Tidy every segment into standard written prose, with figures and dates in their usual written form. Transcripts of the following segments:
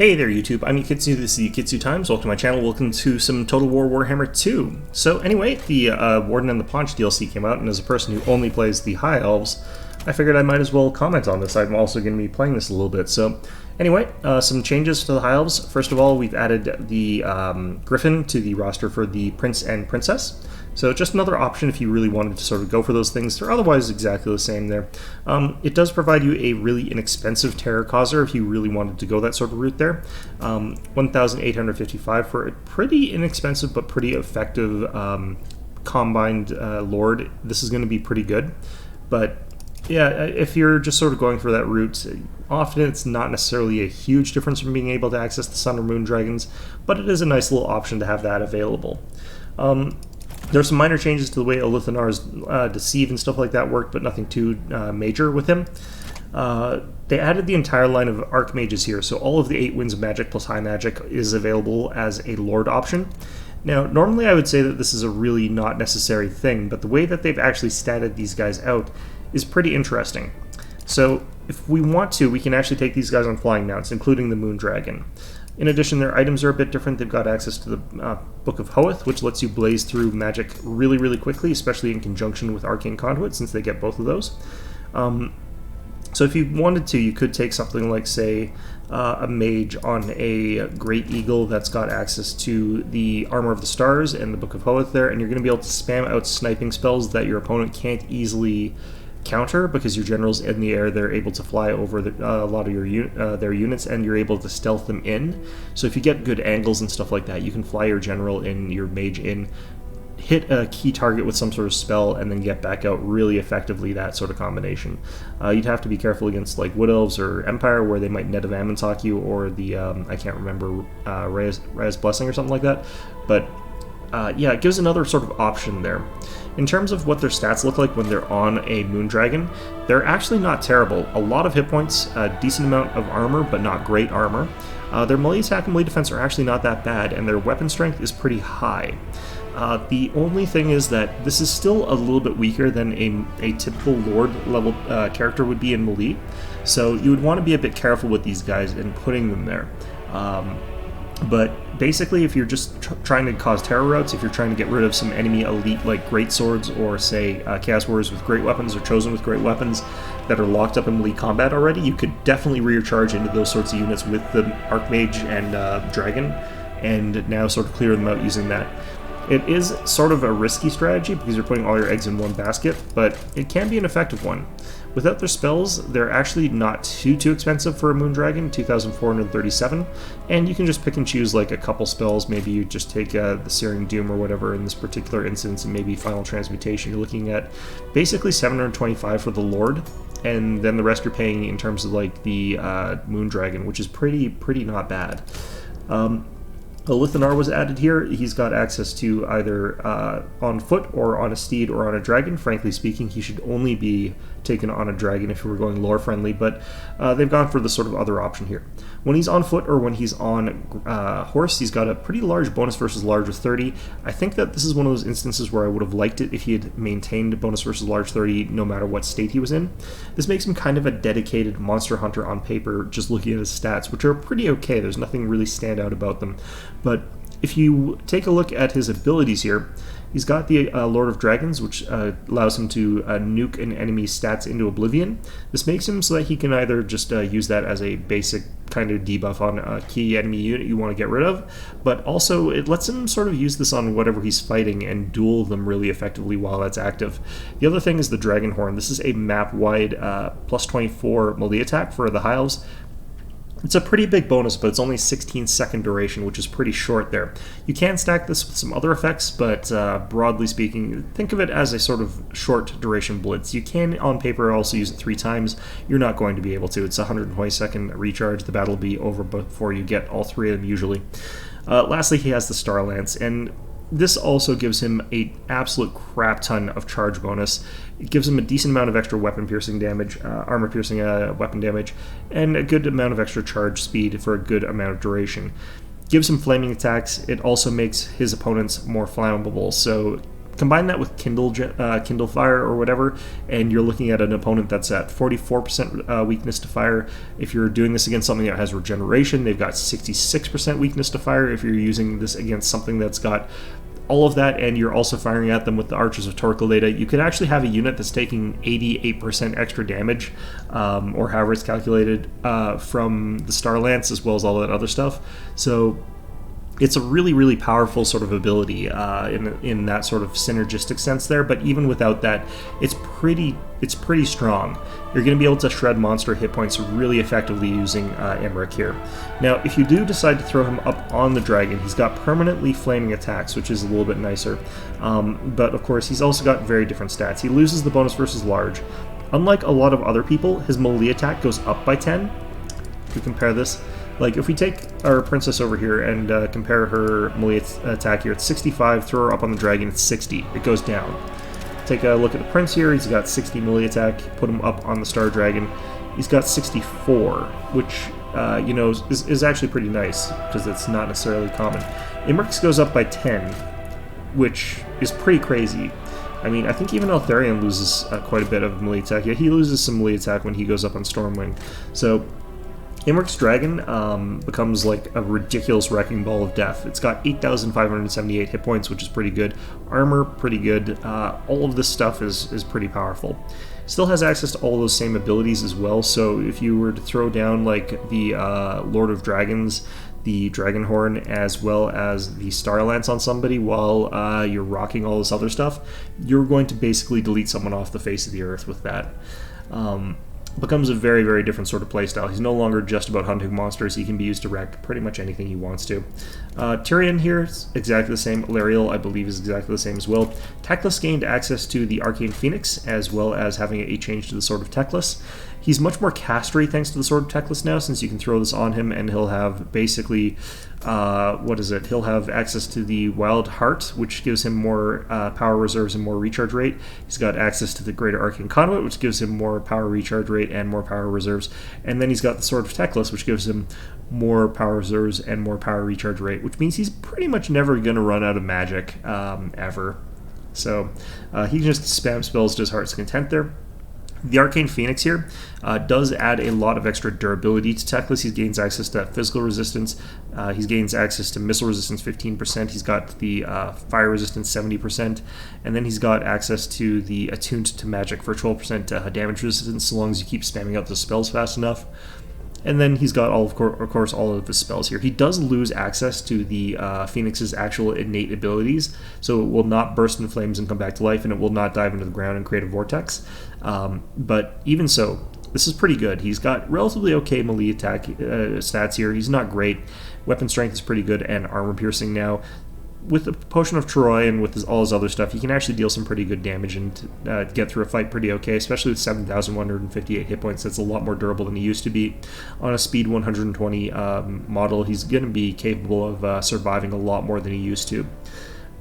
Hey there YouTube, I'm Yukitsu, this is Yukitsu Times, welcome to my channel, welcome to some Total War Warhammer 2. So anyway, the Warden and the Paunch DLC came out, and as a person who only plays the High Elves, I figured I might as well comment on this. I'm also going to be playing this a little bit. So anyway, some changes to the High Elves. First of all, we've added the Griffin to the roster for the Prince and Princess. So just another option if you really wanted to sort of go for those things. They're otherwise exactly the same there. It does provide you a really inexpensive terror causer if you really wanted to go that sort of route there. 1,855 for a pretty inexpensive but pretty effective combined lord. This is going to be pretty good. But yeah, if you're just sort of going for that route, often it's not necessarily a huge difference from being able to access the Sun or Moon Dragons, but it is a nice little option to have that available. There's some minor changes to the way Olithanar's Deceive and stuff like that worked, but nothing too major with him. They added the entire line of Archmages here, so all of the 8 Winds of Magic plus High Magic is available as a Lord option. Now, normally I would say that this is a really not necessary thing, but the way that they've actually statted these guys out is pretty interesting. So, if we want to, we can actually take these guys on flying mounts, including the Moon Dragon. In addition, their items are a bit different. They've got access to the Book of Hoeth, which lets you blaze through magic really, really quickly, especially in conjunction with Arcane Conduit, since they get both of those. So if you wanted to, you could take something like, say, a mage on a Great Eagle that's got access to the Armor of the Stars and the Book of Hoeth there, and you're going to be able to spam out sniping spells that your opponent can't easily counter because your generals in the air, they're able to fly over a lot of their units, and you're able to stealth them in. So if you get good angles and stuff like that, you can fly your general in, your mage in, hit a key target with some sort of spell, and then get back out really effectively, that sort of combination. You'd have to be careful against like Wood Elves or Empire, where they might Net of Amontok you, or the, I can't remember, Raya's Blessing or something like that. But yeah, it gives another sort of option there. In terms of what their stats look like when they're on a Moon Dragon, they're actually not terrible. A lot of hit points, a decent amount of armor, but not great armor. Their melee attack and melee defense are actually not that bad, and their weapon strength is pretty high. The only thing is that this is still a little bit weaker than a typical Lord level character would be in melee, so you would want to be a bit careful with these guys and putting them there. But basically, if you're just trying to cause terror routes, if you're trying to get rid of some enemy elite like great swords, or say Chaos Warriors with great weapons or Chosen with great weapons that are locked up in melee combat already, you could definitely recharge into those sorts of units with the Archmage and Dragon, and now sort of clear them out using that. It is sort of a risky strategy because you're putting all your eggs in one basket, but it can be an effective one. Without their spells, they're actually not too expensive for a Moon Dragon, 2,437, and you can just pick and choose like a couple spells. Maybe you just take the Searing Doom or whatever in this particular instance, and maybe Final Transmutation. You're looking at basically 725 for the Lord, and then the rest you're paying in terms of like the Moon Dragon, which is pretty not bad. Olithanar was added here. He's got access to either on foot or on a steed or on a dragon. Frankly speaking, he should only be taken on a dragon if we were going lore friendly, but they've gone for the sort of other option here. When he's on foot or when he's on horse, he's got a pretty large bonus versus large with 30. I think that this is one of those instances where I would have liked it if he had maintained bonus versus large 30 no matter what state he was in. This makes him kind of a dedicated monster hunter on paper, just looking at his stats, which are pretty okay. There's nothing really stand out about them. But if you take a look at his abilities here, he's got the Lord of Dragons, which allows him to nuke an enemy's stats into oblivion. This makes him so that he can either just use that as a basic kind of debuff on a key enemy unit you want to get rid of, but also it lets him sort of use this on whatever he's fighting and duel them really effectively while that's active. The other thing is the Dragon Horn. This is a map-wide plus 24 melee attack for the High Elves. It's a pretty big bonus, but it's only 16-second duration, which is pretty short there. You can stack this with some other effects, but broadly speaking, think of it as a sort of short duration blitz. You can, on paper, also use it 3 times. You're not going to be able to. It's a 120-second recharge. The battle will be over before you get all 3 of them, usually. Lastly, he has the Star Lance, and this also gives him an absolute crap ton of charge bonus. It gives him a decent amount of extra weapon piercing damage, armor piercing weapon damage, and a good amount of extra charge speed for a good amount of duration. Gives him flaming attacks. It also makes his opponents more flammable, so combine that with Kindle Fire or whatever, and you're looking at an opponent that's at 44% weakness to fire. If you're doing this against something that has regeneration, they've got 66% weakness to fire. If you're using this against something that's got all of that, and you're also firing at them with the Archers of Torquilada, you could actually have a unit that's taking 88% extra damage, or however it's calculated, from the Star Lance as well as all that other stuff. So it's a really, really powerful sort of ability in that sort of synergistic sense there. But even without that, it's pretty strong. You're going to be able to shred monster hit points really effectively using Imric here. Now, if you do decide to throw him up on the dragon, he's got permanently flaming attacks, which is a little bit nicer. But of course, he's also got very different stats. He loses the bonus versus large. Unlike a lot of other people, his melee attack goes up by 10. If you compare this, like if we take our princess over here and compare her melee attack here, it's 65, throw her up on the dragon, it's 60. It goes down. Take a look at the prince here, he's got 60 melee attack, put him up on the star dragon, he's got 64, which, you know, is actually pretty nice, because it's not necessarily common. Imric's goes up by 10, which is pretty crazy. I mean, I think even Eltharion loses quite a bit of melee attack. Yeah, he loses some melee attack when he goes up on Stormwing. So Imric's dragon becomes like a ridiculous wrecking ball of death. It's got 8,578 hit points, which is pretty good. Armor, pretty good. All of this stuff is pretty powerful. Still has access to all those same abilities as well, so if you were to throw down like the Lord of Dragons, the Dragonhorn, as well as the Star Lance on somebody while you're rocking all this other stuff, you're going to basically delete someone off the face of the earth with that. Becomes a very, very different sort of playstyle. He's no longer just about hunting monsters. He can be used to wreck pretty much anything he wants to. Tyrion here is exactly the same. Lariel, I believe, is exactly the same as well. Teclis gained access to the Arcane Phoenix, as well as having a change to the Sword of Teclis. He's much more castery thanks to the Sword of Teclis now, since you can throw this on him, and he'll have basically, he'll have access to the Wild Heart, which gives him more power reserves and more recharge rate. He's got access to the Greater Arcane Conduit, which gives him more power recharge rate and more power reserves. And then he's got the Sword of Teclis, which gives him more power reserves and more power recharge rate, which means he's pretty much never going to run out of magic, ever. So he can just spam spells to his heart's content there. The Arcane Phoenix here does add a lot of extra durability to Teclis. He gains access to that physical resistance. He gains access to missile resistance 15%. He's got the fire resistance 70%. And then he's got access to the Attuned to Magic for 12% damage resistance, so long as you keep spamming out the spells fast enough. And then he's got, of course, all of his spells here. He does lose access to the Phoenix's actual innate abilities, so it will not burst in flames and come back to life, and it will not dive into the ground and create a vortex. But even so, this is pretty good. He's got relatively okay melee attack stats here. He's not great. Weapon strength is pretty good, and armor piercing now. With the Potion of Troy and with all his other stuff, he can actually deal some pretty good damage and get through a fight pretty okay, especially with 7,158 hit points. That's a lot more durable than he used to be. On a speed 120 model, he's going to be capable of surviving a lot more than he used to.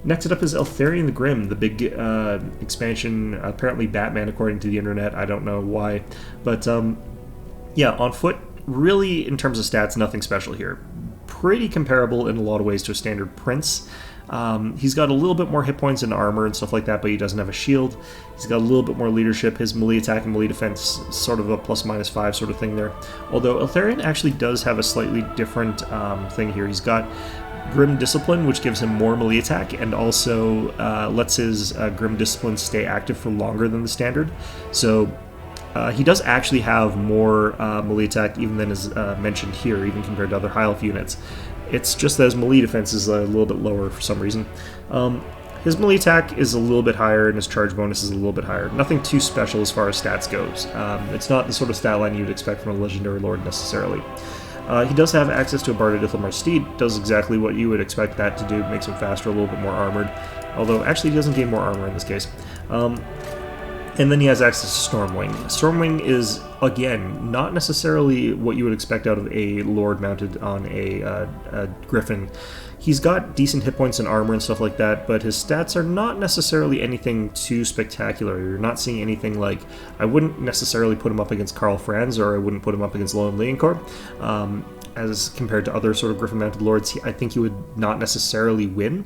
Next up is Eltharion the Grim, the big expansion, apparently Batman according to the internet. I don't know why. But yeah, on foot, really in terms of stats, nothing special here. Pretty comparable in a lot of ways to a standard Prince. He's got a little bit more hit points and armor and stuff like that, but he doesn't have a shield. He's got a little bit more leadership. His melee attack and melee defense, sort of a ±5 sort of thing there. Although Eltharion actually does have a slightly different thing here. He's got Grim Discipline, which gives him more melee attack and also lets his Grim Discipline stay active for longer than the standard. So he does actually have more melee attack even than is mentioned here, even compared to other high elf units. It's just that his melee defense is a little bit lower for some reason. His melee attack is a little bit higher and his charge bonus is a little bit higher. Nothing too special as far as stats goes. It's not the sort of stat line you'd expect from a legendary lord necessarily. He does have access to a Barded Ithilmar Steed, does exactly what you would expect that to do, makes him faster, a little bit more armored, although actually he doesn't gain more armor in this case. And then he has access to Stormwing. Stormwing is again, not necessarily what you would expect out of a Lord mounted on a Griffin. He's got decent hit points and armor and stuff like that, but his stats are not necessarily anything too spectacular. You're not seeing anything like... I wouldn't necessarily put him up against Karl Franz, or I wouldn't put him up against Lowen Leoncourt. As compared to other sort of Griffin-mounted lords, I think he would not necessarily win,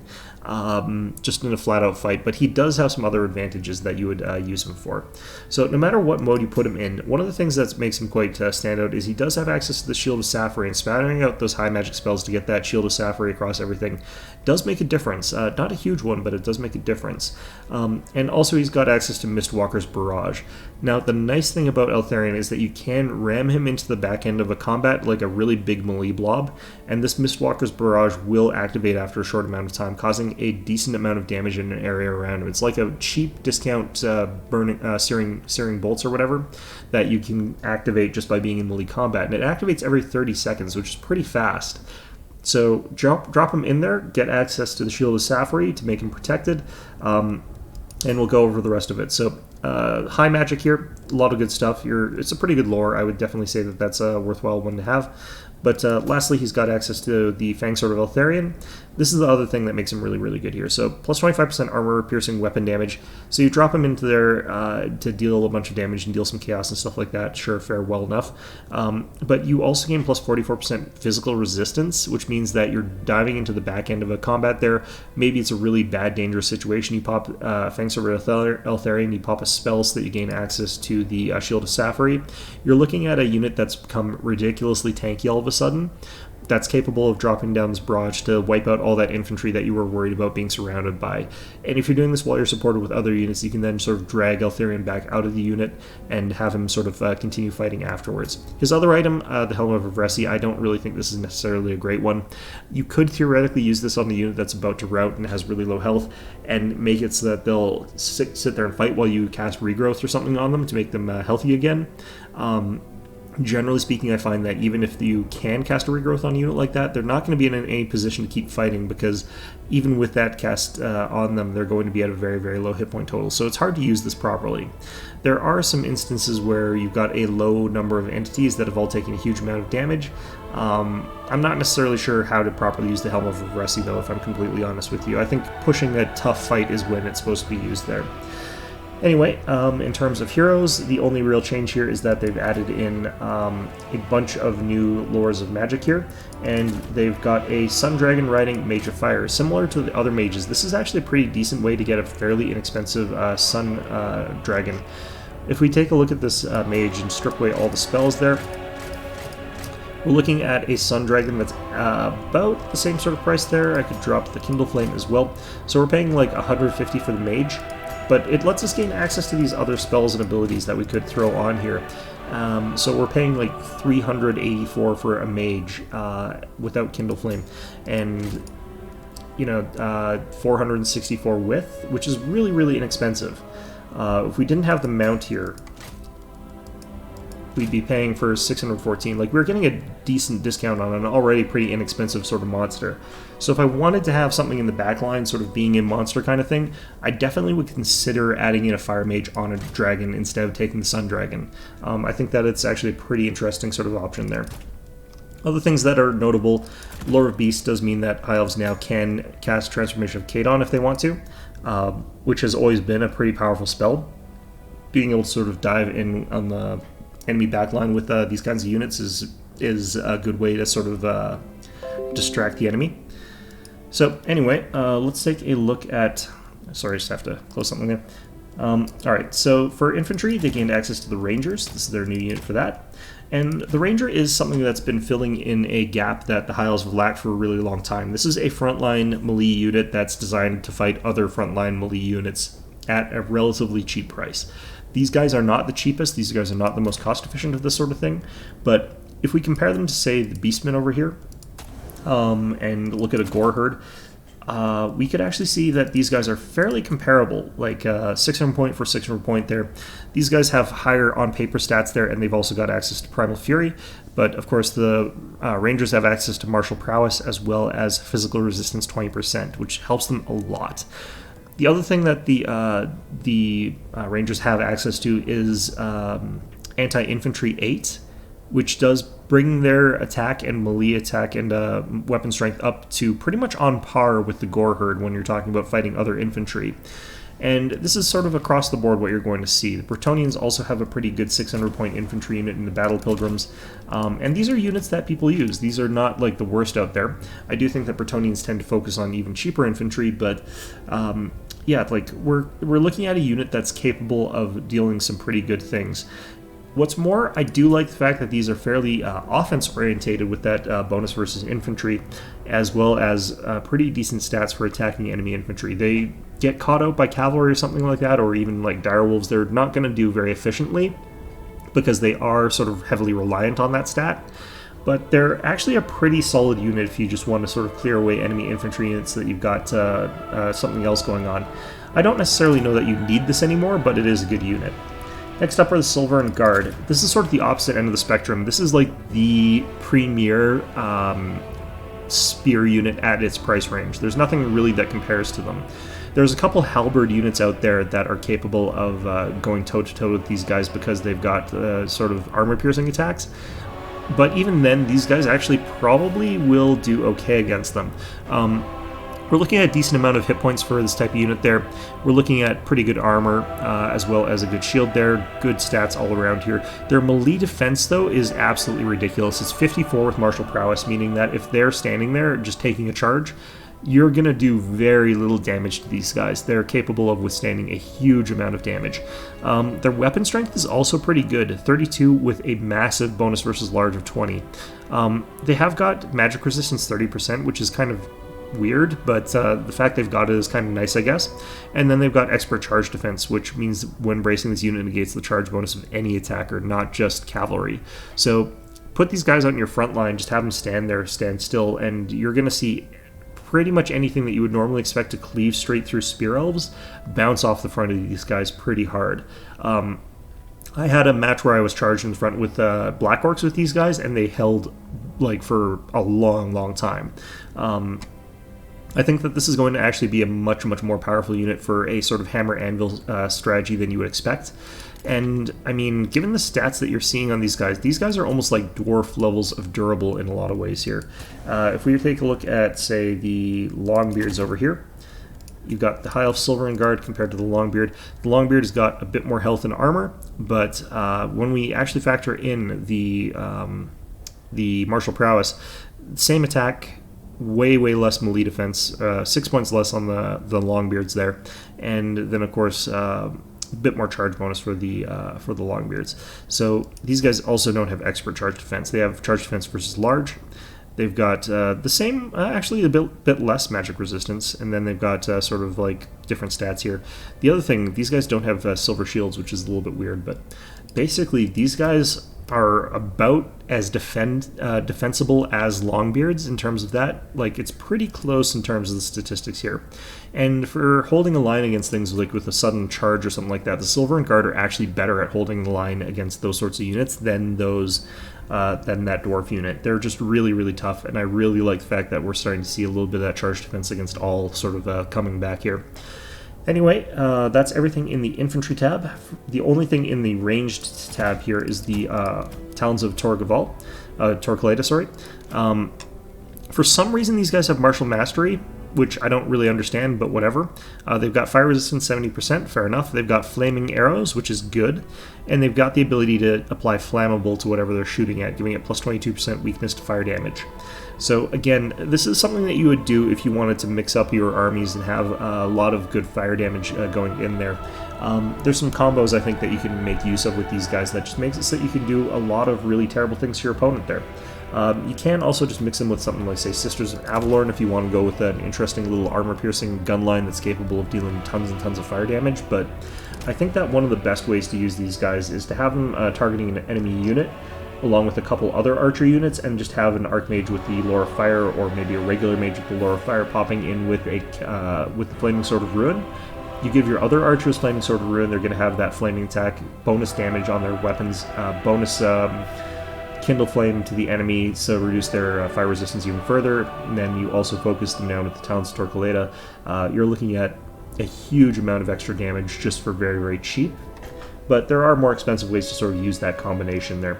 just in a flat-out fight, but he does have some other advantages that you would use him for. So no matter what mode you put him in, one of the things that makes him quite stand out is he does have access to the Shield of Sapphire, and spattering out those high magic spells to get that Shield of Sapphire across everything does make a difference. Not a huge one, but it does make a difference. And also he's got access to Mistwalker's Barrage. Now, the nice thing about Eltharion is that you can ram him into the back end of a combat like a really big melee blob, and this Mistwalker's Barrage will activate after a short amount of time, causing a decent amount of damage in an area around him. It's like a cheap discount searing bolts or whatever that you can activate just by being in melee combat, and it activates every 30 seconds, which is pretty fast. So drop him in there, get access to the Shield of Sapphire to make him protected, and we'll go over the rest of it. So high magic here, a lot of good stuff. It's a pretty good lore. I would definitely say that that's a worthwhile one to have. But lastly, he's got access to the Fang Sword of Eltharion. This is the other thing that makes him really, really good here. So plus 25% armor, piercing weapon damage. So you drop him into there to deal a bunch of damage and deal some chaos and stuff like that. Sure, fair, well enough. But you also gain plus 44% physical resistance, which means that you're diving into the back end of a combat there. Maybe it's a really bad, dangerous situation. You pop Fang Sword of Eltharion, you pop a spell so that you gain access to the Shield of Sapphire. You're looking at a unit that's become ridiculously tanky all of a sudden, that's capable of dropping down this barrage to wipe out all that infantry that you were worried about being surrounded by. And if you're doing this while you're supported with other units, you can then sort of drag Eltharion back out of the unit and have him sort of continue fighting afterwards. His other item, the Helmet of Resi, I don't really think this is necessarily a great one. You could theoretically use this on the unit that's about to rout and has really low health and make it so that they'll sit there and fight while you cast Regrowth or something on them to make them healthy again. Generally speaking, I find that even if you can cast a Regrowth on a unit like that, they're not going to be in any position to keep fighting, because even with that cast on them, they're going to be at a very, very low hit point total. So it's hard to use this properly. There are some instances where you've got a low number of entities that have all taken a huge amount of damage. I'm not necessarily sure how to properly use the Helmet of Resi, though, if I'm completely honest with you. I think pushing a tough fight is when it's supposed to be used there. Anyway, in terms of heroes, the only real change here is that they've added in a bunch of new lores of magic here, and they've got a Sun Dragon riding Mage of Fire. Similar to the other mages, this is actually a pretty decent way to get a fairly inexpensive Sun Dragon. If we take a look at this mage and strip away all the spells there, we're looking at a Sun Dragon that's about the same sort of price there. I could drop the Kindle Flame as well. So we're paying like 150 for the mage, but it lets us gain access to these other spells and abilities that we could throw on here. So we're paying like 384 for a mage without Kindle Flame, and 464 with, which is really, really inexpensive. If we didn't have the mount here, we'd be paying for 614. Like, we're getting a decent discount on an already pretty inexpensive sort of monster. So if I wanted to have something in the backline, sort of being in monster kind of thing, I definitely would consider adding in a Fire Mage on a dragon instead of taking the Sun Dragon. I think that it's actually a pretty interesting sort of option there. Other things that are notable, Lore of Beasts does mean that High Elves now can cast Transformation of Kadon if they want to, which has always been a pretty powerful spell. Being able to sort of dive in on the enemy backline with these kinds of units is a good way to sort of distract the enemy. So anyway, let's take a look at... Sorry, I just have to close something there. Alright, so for infantry, they gained access to the Rangers. This is their new unit for that. And the Ranger is something that's been filling in a gap that the High Elves have lacked for a really long time. This is a frontline melee unit that's designed to fight other frontline melee units at a relatively cheap price. These guys are not the cheapest, these guys are not the most cost efficient of this sort of thing, but if we compare them to, say, the Beastmen over here, and look at a Gore Herd, we could actually see that these guys are fairly comparable, like 600 point for 600 point there. These guys have higher on-paper stats there, and they've also got access to Primal Fury, but of course the Rangers have access to Martial Prowess as well as Physical Resistance 20%, which helps them a lot. The other thing that the Rangers have access to is anti-infantry 8, which does bring their attack and melee attack and weapon strength up to pretty much on par with the Gore Herd when you're talking about fighting other infantry. And this is sort of across the board what you're going to see. The Bretonnians also have a pretty good 600-point infantry unit in the Battle Pilgrims, and these are units that people use. These are not like the worst out there. I do think that Bretonnians tend to focus on even cheaper infantry, but yeah, like we're looking at a unit that's capable of dealing some pretty good things. What's more, I do like the fact that these are fairly offense-orientated with that bonus versus infantry, as well as pretty decent stats for attacking enemy infantry. They get caught out by cavalry or something like that, or even like direwolves, they're not going to do very efficiently because they are sort of heavily reliant on that stat. But they're actually a pretty solid unit if you just want to sort of clear away enemy infantry units that you've got something else going on. I don't necessarily know that you need this anymore, but it is a good unit. Next up are the Silverin Guard. This is sort of the opposite end of the spectrum. This is like the premier spear unit at its price range. There's nothing really that compares to them. There's a couple halberd units out there that are capable of going toe-to-toe with these guys because they've got sort of armor-piercing attacks. But even then, these guys actually probably will do okay against them. We're looking at a decent amount of hit points for this type of unit there. We're looking at pretty good armor, as well as a good shield there. Good stats all around here. Their melee defense, though, is absolutely ridiculous. It's 54 with martial prowess, meaning that if they're standing there just taking a charge, you're going to do very little damage to these guys. They're capable of withstanding a huge amount of damage. Their weapon strength is also pretty good, 32 with a massive bonus versus large of 20. They have got magic resistance 30%, which is kind of weird, but the fact they've got it is kind of nice, I guess. And then they've got expert charge defense, which means when bracing this unit negates the charge bonus of any attacker, not just cavalry. So put these guys out in your front line, just have them stand there, stand still, and you're going to see pretty much anything that you would normally expect to cleave straight through spear elves bounce off the front of these guys pretty hard. I had a match where I was charged in the front with black orcs with these guys, and they held like for a long time. I think that this is going to actually be a much more powerful unit for a sort of hammer anvil strategy than you would expect. And I mean, given the stats that you're seeing on these guys are almost like dwarf levels of durable in a lot of ways here. If we take a look at, say, the Longbeards over here, you've got the High Elf Silverin Guard compared to the Longbeard. The Longbeard has got a bit more health and armor, but when we actually factor in the martial prowess, same attack, way less melee defense, 6 points less on the Longbeards there, and then of course a bit more charge bonus for the Longbeards. So these guys also don't have expert charge defense. They have charge defense versus large. They've got the same, actually a bit less magic resistance, and then they've got sort of like different stats here. The other thing, these guys don't have silver shields, which is a little bit weird, but basically these guys are about as defensible as Longbeards in terms of that. Like, it's pretty close in terms of the statistics here. And for holding a line against things like with a sudden charge or something like that, the Silverin Guard are actually better at holding the line against those sorts of units than those than that dwarf unit. They're just really tough, and I really like the fact that we're starting to see a little bit of that charge defense against all sort of coming back here. Anyway, that's everything in the infantry tab. The only thing in the ranged tab here is the Talons of Torquelada, sorry. For some reason, these guys have martial mastery, which I don't really understand, but whatever. They've got fire resistance 70%, fair enough. They've got flaming arrows, which is good. And they've got the ability to apply flammable to whatever they're shooting at, giving it plus 22% weakness to fire damage. So again, this is something that you would do if you wanted to mix up your armies and have a lot of good fire damage going in there. There's some combos I think that you can make use of with these guys that just makes it so that you can do a lot of really terrible things to your opponent there. You can also just mix them with something like, say, Sisters of Avalorn if you want to go with an interesting little armor-piercing gun line that's capable of dealing tons and tons of fire damage, but I think that one of the best ways to use these guys is to have them targeting an enemy unit along with a couple other archer units, and just have an Archmage with the Lore of Fire, or maybe a regular mage with the Lore of Fire popping in with the Flaming Sword of Ruin. You give your other archers Flaming Sword of Ruin, they're going to have that flaming attack, bonus damage on their weapons, bonus Kindle Flame to the enemy, so reduce their fire resistance even further, and then you also focus them down with the Talons of Torquelada. You're looking at a huge amount of extra damage just for very cheap. but there are more expensive ways to sort of use that combination there.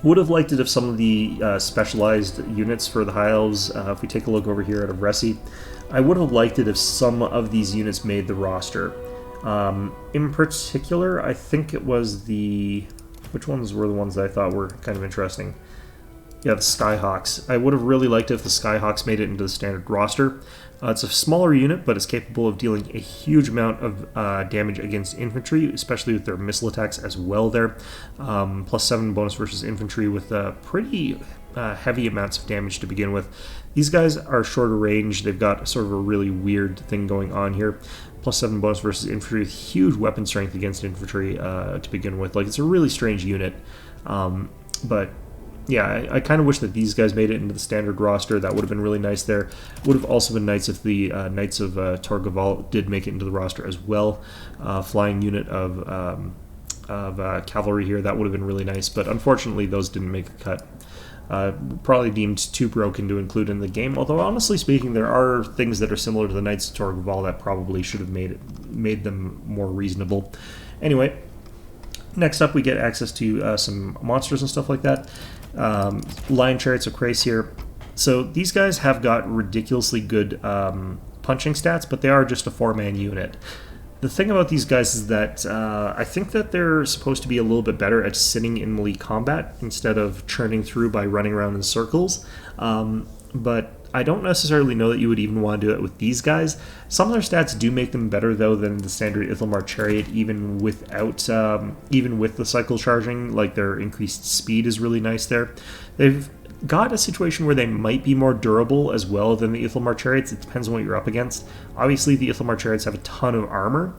Would have liked it if some of the specialized units for the High Elves, if we take a look over here at Resi, I would have liked it if some of these units made the roster. In particular, I think it was the... Which ones were the ones that I thought were kind of interesting? Yeah, the Skyhawks. I would have really liked it if the Skyhawks made it into the standard roster. It's a smaller unit, but it's capable of dealing a huge amount of damage against infantry, especially with their missile attacks as well there. +7 bonus versus infantry with pretty heavy amounts of damage to begin with. These guys are shorter range. They've got sort of a really weird thing going on here. +7 bonus versus infantry with huge weapon strength against infantry to begin with. Like, it's a really strange unit. But yeah, I kind of wish that these guys made it into the standard roster. That would have been really nice there. Would have also been nice if the Knights of Torgaval did make it into the roster as well. Flying unit of cavalry here, that would have been really nice. But unfortunately, those didn't make the cut. Probably deemed too broken to include in the game, although honestly speaking, there are things that are similar to the Knights of Torgaval that probably should have made them more reasonable. Anyway, next up we get access to some monsters and stuff like that. Lion Chariots of Krace here. So these guys have got ridiculously good punching stats, but they are just a 4-man unit. The thing about these guys is that I think that they're supposed to be a little bit better at sitting in melee combat instead of churning through by running around in circles. But I don't necessarily know that you would even want to do it with these guys. Some of their stats do make them better though than the standard Ithilmar Chariot, even without, even with the cycle charging. Like, their increased speed is really nice there. They've got a situation where they might be more durable as well than the Ithilmar Chariots. It depends on what you're up against. Obviously, the Ithilmar Chariots have a ton of armor,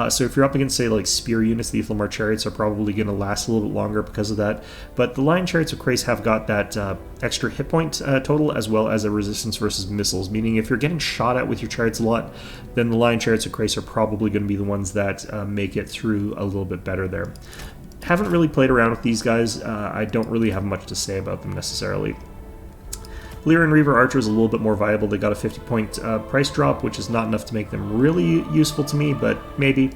so if you're up against, say, like spear units, the Ithilmar Chariots are probably going to last a little bit longer because of that. But the Lion Chariots of Krace have got that extra hit point total, as well as a resistance versus missiles, meaning if you're getting shot at with your chariots a lot, then the Lion Chariots of Krace are probably going to be the ones that make it through a little bit better there. Haven't really played around with these guys. I don't really have much to say about them necessarily. Lyran Reaver Archer is a little bit more viable. They got a 50-point price drop, which is not enough to make them really useful to me, but maybe.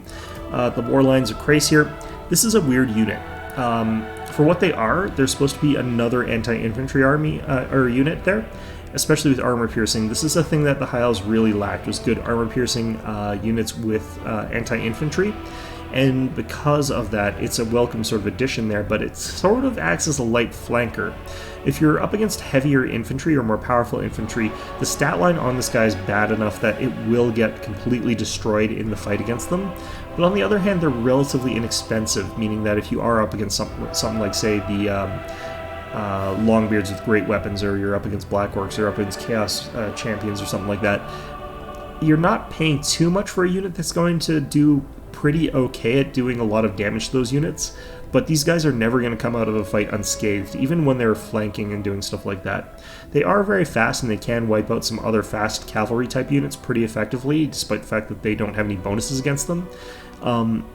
The War Lions of Krace here. This is a weird unit. For what they are, they're supposed to be another anti-infantry army or unit there, especially with armor piercing. This is a thing that the High Elves really lacked, was good armor piercing units with anti-infantry. And because of that, it's a welcome sort of addition there, but it sort of acts as a light flanker. If you're up against heavier infantry or more powerful infantry, the stat line on this guy is bad enough that it will get completely destroyed in the fight against them. But on the other hand, they're relatively inexpensive, meaning that if you are up against something like, say, the Longbeards with great weapons, or you're up against Black Orcs, or up against Chaos Champions or something like that, you're not paying too much for a unit that's going to do pretty okay at doing a lot of damage to those units, but these guys are never going to come out of a fight unscathed, even when they're flanking and doing stuff like that. They are very fast, and they can wipe out some other fast cavalry type units pretty effectively, despite the fact that they don't have any bonuses against them. And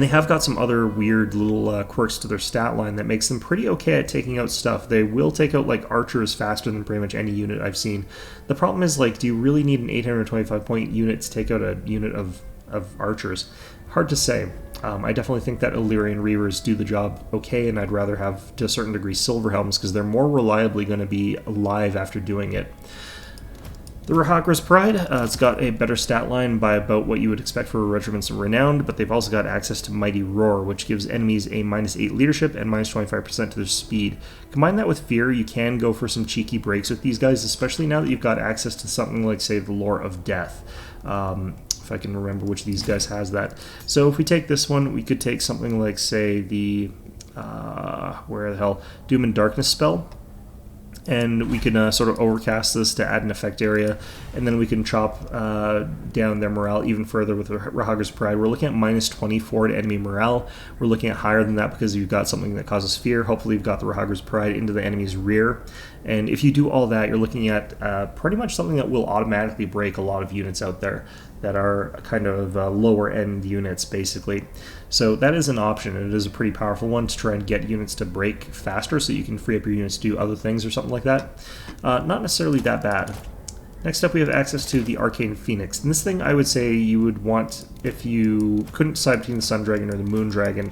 they have got some other weird little quirks to their stat line that makes them pretty okay at taking out stuff. They will take out, like, archers faster than pretty much any unit I've seen. The problem is, like, do you really need an 825 point unit to take out a unit of archers? Hard to say. I definitely think that Illyrian Reavers do the job okay, and I'd rather have, to a certain degree, Silver Helms, because they're more reliably going to be alive after doing it. The Rahagra's Pride, it's got a better stat line by about what you would expect for regiments of Renowned, but they've also got access to Mighty Roar, which gives enemies a -8 leadership and -25% to their speed. Combine that with Fear, you can go for some cheeky breaks with these guys, especially now that you've got access to something like, say, the Lore of Death. If I can remember which of these guys has that. So if we take this one, we could take something like, say, the Doom and Darkness spell, and we can sort of overcast this to add an effect area, and then we can chop down their morale even further with Rahagra's Pride. We're looking at -24 to enemy morale. We're looking at higher than that because you've got something that causes fear. Hopefully you've got the Rahagra's Pride into the enemy's rear, and if you do all that, you're looking at pretty much something that will automatically break a lot of units out there that are kind of lower end units, basically. So that is an option, and it is a pretty powerful one to try and get units to break faster so you can free up your units to do other things or something like that. Not necessarily that bad. Next up, we have access to the Arcane Phoenix. And this thing I would say you would want if you couldn't decide between the Sun Dragon or the Moon Dragon.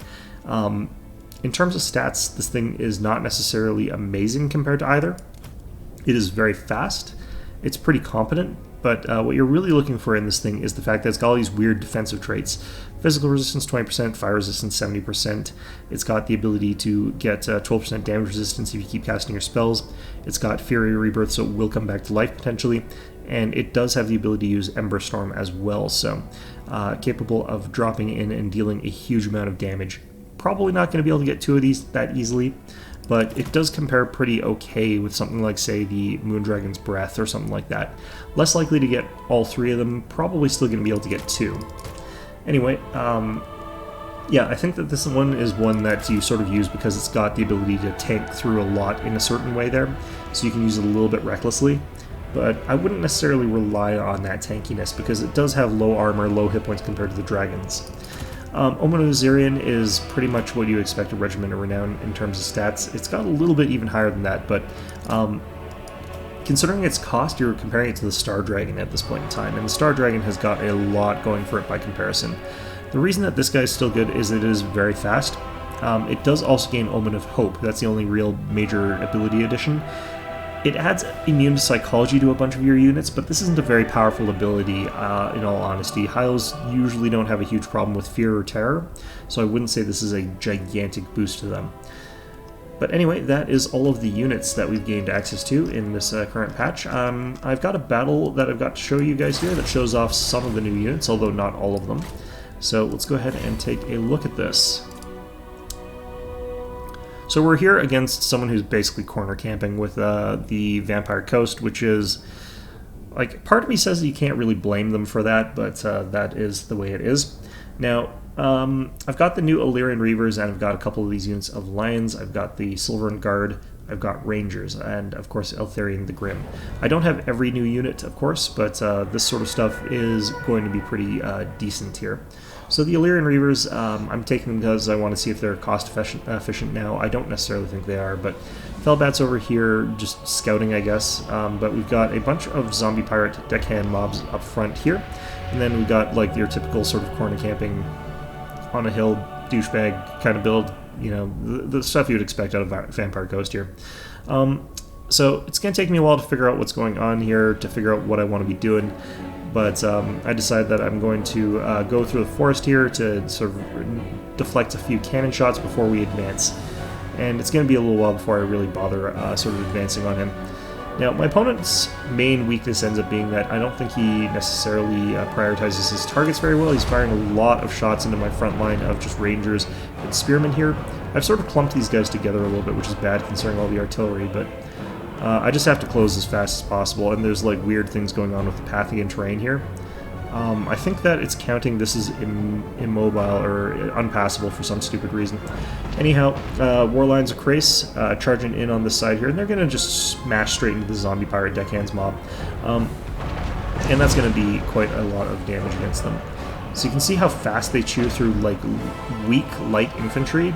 In terms of stats, this thing is not necessarily amazing compared to either. It is very fast. It's pretty competent. But what you're really looking for in this thing is the fact that it's got all these weird defensive traits. Physical resistance 20%, fire resistance 70%. It's got the ability to get 12% damage resistance if you keep casting your spells. It's got Fury Rebirth, so it will come back to life potentially. And it does have the ability to use Ember Storm as well, so capable of dropping in and dealing a huge amount of damage. Probably not going to be able to get 2 of these that easily, but it does compare pretty okay with something like, say, the Moondragon's Breath or something like that. Less likely to get all 3 of them, probably still going to be able to get 2. Anyway, yeah, I think that this one is one that you sort of use because it's got the ability to tank through a lot in a certain way there, so you can use it a little bit recklessly. But I wouldn't necessarily rely on that tankiness because it does have low armor, low hit points compared to the dragons. Omen of Tyrion is pretty much what you expect a Regiment of Renown in terms of stats. It's got a little bit even higher than that, but considering its cost, you're comparing it to the Star Dragon at this point in time, and the Star Dragon has got a lot going for it by comparison. The reason that this guy is still good is that it is very fast. It does also gain Omen of Hope. That's the only real major ability addition. It adds immune to psychology to a bunch of your units, but this isn't a very powerful ability, in all honesty. Hylos usually don't have a huge problem with fear or terror, so I wouldn't say this is a gigantic boost to them. But anyway, that is all of the units that we've gained access to in this current patch. I've got a battle that I've got to show you guys here that shows off some of the new units, although not all of them. So let's go ahead and take a look at this. So we're here against someone who's basically corner camping with the Vampire Coast, which is, like, part of me says that you can't really blame them for that, but that is the way it is. Now, I've got the new Illyrian Reavers, and I've got a couple of these units of Lions. I've got the Silverin Guard, I've got Rangers, and of course Eltharion the Grim. I don't have every new unit, of course, but this sort of stuff is going to be pretty decent here. So the Illyrian Reavers, I'm taking them because I want to see if they're cost efficient now. I don't necessarily think they are, but Felbat's over here just scouting, I guess. But we've got a bunch of zombie pirate deckhand mobs up front here, and then we've got like your typical sort of corner camping on a hill douchebag kind of build. You know, the stuff you would expect out of Vampire Coast here. So it's going to take me a while to figure out what's going on here, to figure out what I want to be doing. But I decided that I'm going to go through the forest here to sort of deflect a few cannon shots before we advance. And it's going to be a little while before I really bother sort of advancing on him. Now, my opponent's main weakness ends up being that I don't think he necessarily prioritizes his targets very well. He's firing a lot of shots into my front line of just Rangers and Spearmen here. I've sort of clumped these guys together a little bit, which is bad considering all the artillery, but I just have to close as fast as possible, and there's like weird things going on with the Pathian terrain here. I think that it's counting this as immobile or unpassable for some stupid reason. Anyhow, Warlines of Krace charging in on this side here, and they're going to just smash straight into the zombie pirate deckhands mob. And that's going to be quite a lot of damage against them. So you can see how fast they chew through like weak light infantry.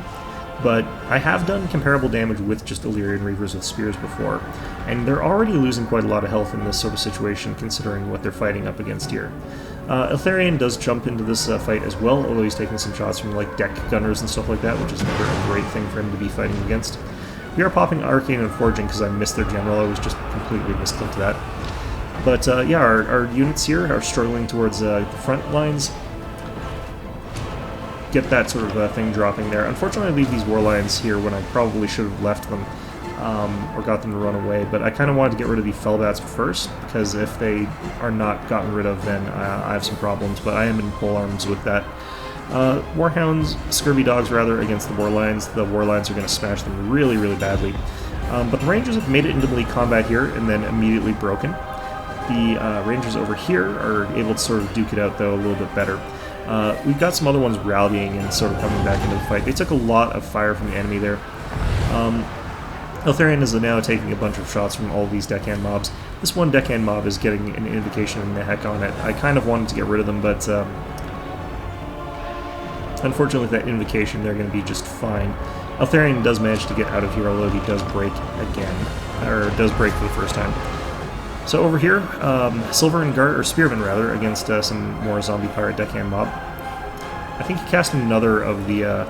But I have done comparable damage with just Illyrian Reavers with spears before, and they're already losing quite a lot of health in this sort of situation considering what they're fighting up against here. Eltharion does jump into this fight as well, although he's taking some shots from like deck gunners and stuff like that, which is never a great thing for him to be fighting against. We are popping Arcane and Forging because I missed their general. I was just completely misclicked that. But yeah, our units here are struggling towards the front lines. Get that sort of thing dropping there. Unfortunately, I leave these Warlions here when I probably should have left them or got them to run away, but I kind of wanted to get rid of the Felbats first, because if they are not gotten rid of, then I have some problems, but I am in polearms with that. Warhounds, Scurvy Dogs rather, against the Warlions. The Warlions are going to smash them really, really badly. But the Rangers have made it into melee combat here and then immediately broken. The Rangers over here are able to sort of duke it out, though, a little bit better. We've got some other ones rallying and sort of coming back into the fight. They took a lot of fire from the enemy there. Eltharion is now taking a bunch of shots from all these deckhand mobs. This one deckhand mob is getting an invocation and the heck on it. I kind of wanted to get rid of them, but unfortunately with that invocation they're going to be just fine. Eltharion does manage to get out of here, although he does break again, or does break for the first time. So over here, Silverin Guard, or Spearman rather, against some more zombie pirate deckhand mob. I think he cast another of the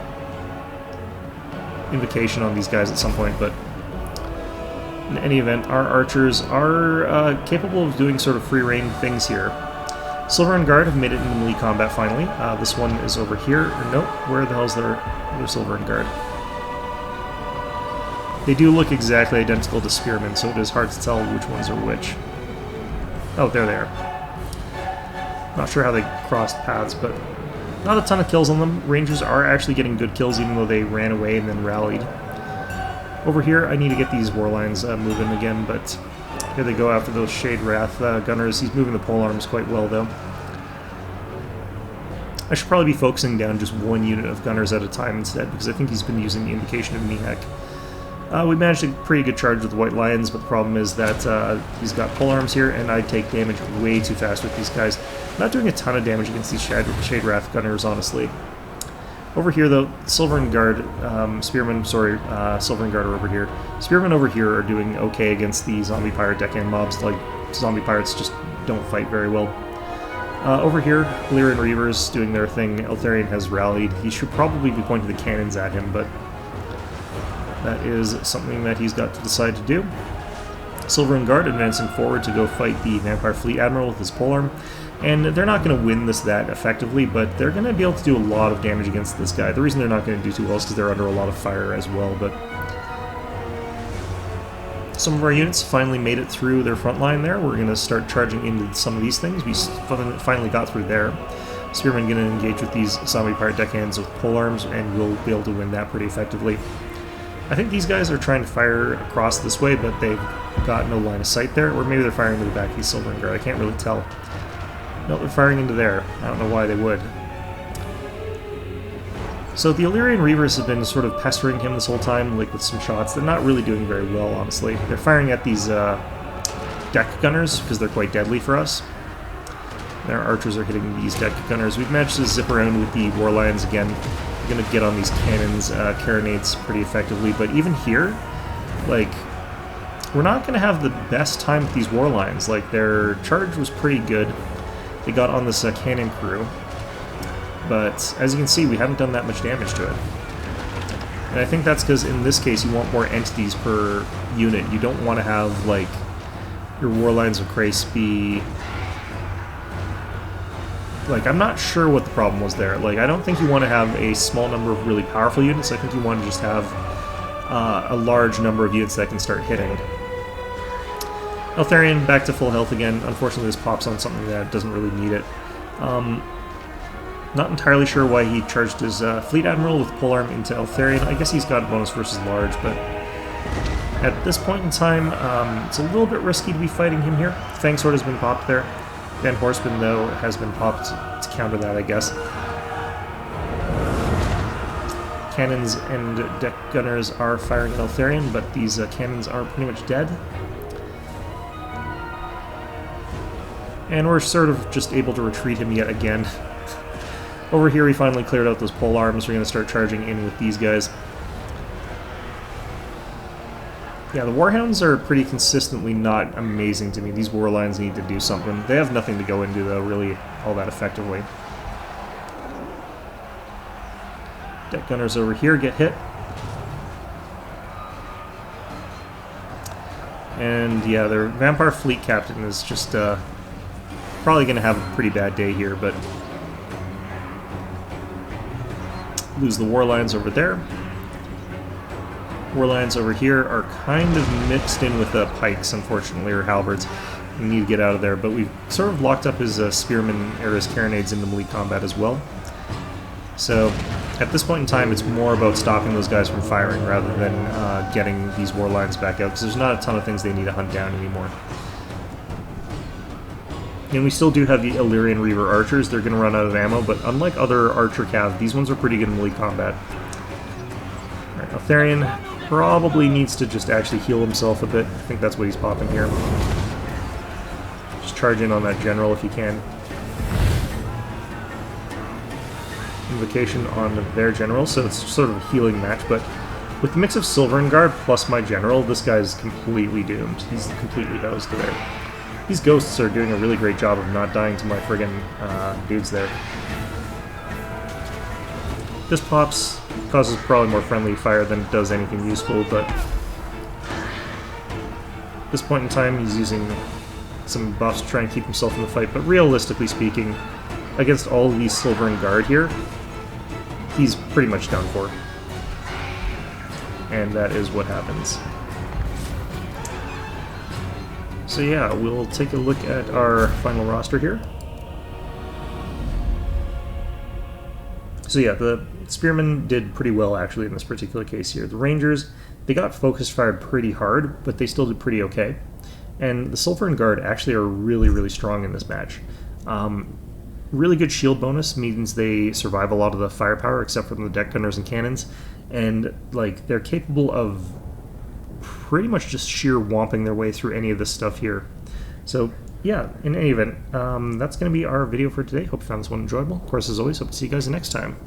invocation on these guys at some point, but in any event, our archers are capable of doing sort of free reign things here. Silverin Guard have made it into melee combat finally. This one is over here. Nope, where the hell's their Silverin Guard? They do look exactly identical to Spearmen, so it is hard to tell which ones are which. Oh, there they are. Not sure how they crossed paths, but not a ton of kills on them. Rangers are actually getting good kills, even though they ran away and then rallied. Over here, I need to get these warlines moving again, but here they go after those Shade Wrath gunners. He's moving the polearms quite well, though. I should probably be focusing down just one unit of gunners at a time instead, because I think he's been using the Invocation of Mihek. We managed a pretty good charge with the White Lions, but the problem is that he's got polearms here, and I take damage way too fast with these guys. Not doing a ton of damage against these Shade Wrath gunners, honestly. Over here, though, Silverin Guard, Silverin Guard are over here. Spearmen over here are doing okay against the zombie pirate deckhand mobs. Like, zombie pirates just don't fight very well. Over here, Illyrian Reavers doing their thing. Eltharion has rallied. He should probably be pointing the cannons at him, but that is something that he's got to decide to do. Silverin Guard advancing forward to go fight the Vampire Fleet Admiral with his polearm. And they're not going to win this that effectively, but they're going to be able to do a lot of damage against this guy. The reason they're not going to do too well is because they're under a lot of fire as well, but some of our units finally made it through their front line there. We're going to start charging into some of these things. We finally got through there. Spearmen going to engage with these zombie pirate deckhands with polearms, and we'll be able to win that pretty effectively. I think these guys are trying to fire across this way, but they've got no line of sight there, or maybe they're firing into the back of these Silverin Guard. I can't really tell. No, they're firing into there. I don't know why they would. So the Illyrian Reavers have been sort of pestering him this whole time, like with some shots. They're not really doing very well, honestly. They're firing at these deck gunners, because they're quite deadly for us. Their archers are hitting these deck gunners. We've managed to zip around with the War Lions again. We're going to get on these cannons, carronades pretty effectively, but even here, like, we're not going to have the best time with these War Lions. Like, their charge was pretty good. They got on this cannon crew, but as you can see, we haven't done that much damage to it. And I think that's because in this case you want more entities per unit. You don't want to have, like, your War Lions of Krace be... Like, I'm not sure what the problem was there. Like, I don't think you want to have a small number of really powerful units. I think you want to just have a large number of units that can start hitting. Eltharion back to full health again. Unfortunately, this pops on something that doesn't really need it. Not entirely sure why he charged his Fleet Admiral with polearm into Eltharion. I guess he's got bonus versus large, but at this point in time, it's a little bit risky to be fighting him here. Fang Sword has been popped there. Van Horseman, though, has been popped to counter that, I guess. Cannons and deck gunners are firing at Eltharion, but these cannons are pretty much dead. And we're sort of just able to retreat him yet again. Over here we finally cleared out those polearms. We're going to start charging in with these guys. Yeah, the Warhounds are pretty consistently not amazing to me. These War Lions need to do something. They have nothing to go into, though, really, all that effectively. Deck gunners over here get hit. And, yeah, their Vampire Fleet Captain is just probably going to have a pretty bad day here, but lose the War Lions over there. War Lions over here are kind of mixed in with the pikes, unfortunately, or halberds. We need to get out of there, but we've sort of locked up his spearmen or his carronades into melee combat as well. So at this point in time, it's more about stopping those guys from firing rather than getting these War Lions back out, because there's not a ton of things they need to hunt down anymore. And we still do have the Illyrian Reaver archers. They're going to run out of ammo, but unlike other archer cav, these ones are pretty good in melee combat. Alright, Eltharion probably needs to just actually heal himself a bit. I think that's what he's popping here. Just charge in on that general if you can. Invocation on their general, so it's sort of a healing match, but with the mix of Silverin Guard plus my general, this guy's completely doomed. He's completely hosed there. These ghosts are doing a really great job of not dying to my friggin' dudes there. This pops, causes probably more friendly fire than it does anything useful, but at this point in time he's using some buffs to try and keep himself in the fight, but realistically speaking, against all of these Silverin Guard here, he's pretty much done for. And that is what happens. So yeah, we'll take a look at our final roster here. So yeah, the Spearmen did pretty well actually in this particular case here. The Rangers, they got focus fired pretty hard, but they still did pretty okay. And the Silverin Guard actually are really, really strong in this match. Really good shield bonus means they survive a lot of the firepower except for the deck gunners and cannons. And like they're capable of pretty much just sheer whomping their way through any of this stuff here. So yeah, in any event, that's going to be our video for today. Hope you found this one enjoyable. Of course, as always, hope to see you guys next time.